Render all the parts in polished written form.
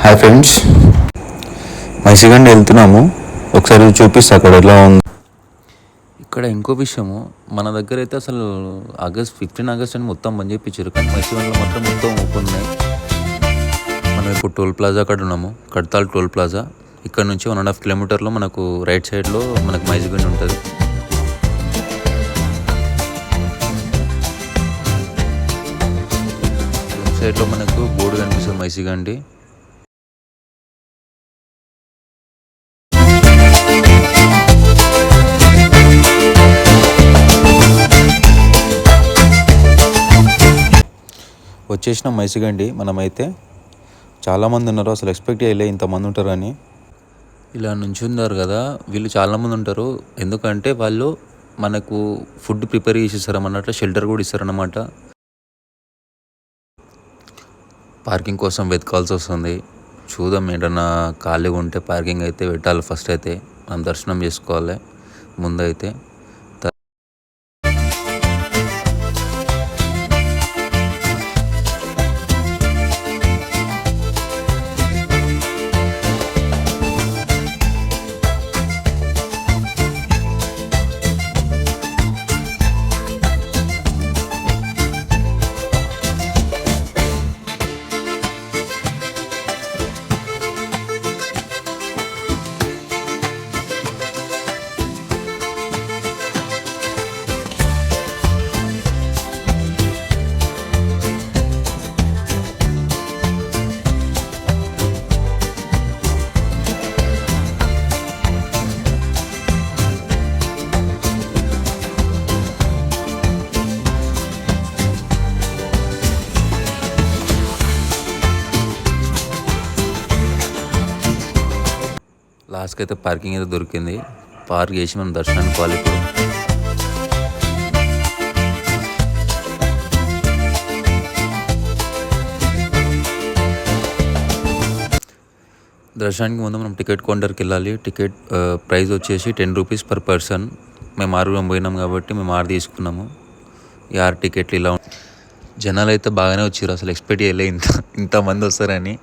Hi friends, Maisigandi వెళ్తున్నాము. ఒకసారి చూపిస్తా అక్కడ ఎలా ఉంది. ఇక్కడ ఇంకో విషయము, మన దగ్గర అయితే అసలు 15 ఆగస్ట్ అని మొత్తం బంద్ చేయించారు. కానీ మైసూరులో మాత్రం మొత్తం ఓపెన్ ఉన్నాయి. మనం ఇప్పుడు టోల్ ప్లాజా అక్కడ ఉన్నాము, కడతాల్ టోల్ ప్లాజా. ఇక్కడ నుంచి 1.5 కిలోమీటర్లో మనకు రైట్ సైడ్లో మనకు మైసిగండి ఉంటుంది. లెఫ్ట్ సైడ్లో మనకు బోర్డు కనిపిస్తుంది మైసిగండి. వచ్చేసిన మైసిగండి. మనమైతే చాలామంది ఉన్నారు, అసలు ఎక్స్పెక్ట్ చేయలే ఇంతమంది ఉంటారని. ఇలా నుంచి ఉన్నారు కదా, వీళ్ళు చాలామంది ఉంటారు. ఎందుకంటే వాళ్ళు మనకు ఫుడ్ ప్రిపేర్ చేసి ఇస్తారన్నమాట, షెల్టర్ కూడా ఇస్తారన్నమాట. పార్కింగ్ కోసం వెతకాల్సి వస్తుంది. చూద్దాం, ఏదన్నా ఖాళీగా ఉంటే పార్కింగ్ అయితే పెట్టాలి. ఫస్ట్ అయితే మనం దర్శనం చేసుకోవాలి ముందైతే. లాస్ట్కి అయితే పార్కింగ్ అయితే దొరికింది. పార్క్ చేసి మనం దర్శనానికి పోవాలి. ఇప్పుడు దర్శనానికి ముందు మనం టికెట్ కౌంటర్కి వెళ్ళాలి. టికెట్ ప్రైస్ వచ్చేసి 10 రూపీస్ పర్ పర్సన్. మేము 6 పోయినాం కాబట్టి మేము 6 తీసుకున్నాము. ఈ 6 టికెట్లు ఇలా. జనాలు అయితే బాగానే వచ్చారు, అసలు ఎక్స్పెక్ట్ చేయలే ఇంతమంది వస్తారని.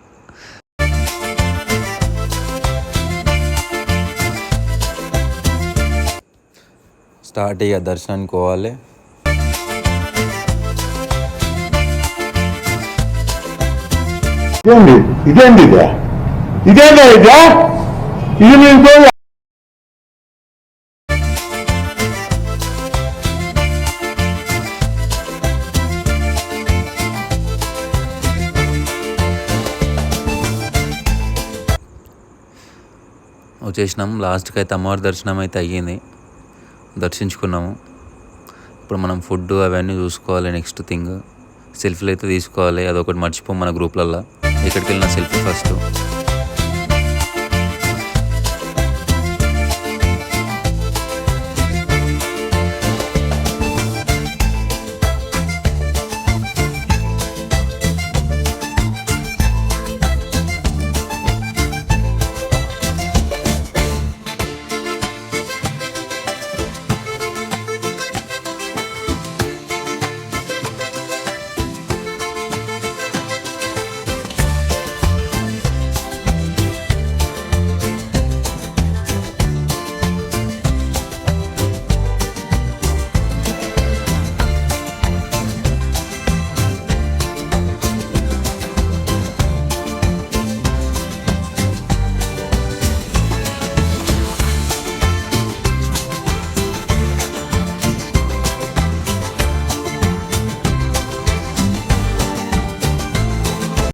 స్టార్ట్ అయ్యా దర్శనానికి పోవాలి. ఇదేంటి వచ్చేసినాం. లాస్ట్కి అయితే అమ్మవారి దర్శనం అయితే అయ్యింది, దర్శించుకున్నాము. ఇప్పుడు మనం ఫుడ్ అవన్నీ చూసుకోవాలి. నెక్స్ట్ థింగ్ సెల్ఫీలు అయితే తీసుకోవాలి. అదొకటి మర్చిపోం మన గ్రూప్లల్లో. ఎక్కడికి వెళ్ళినా సెల్ఫీ ఫస్ట్.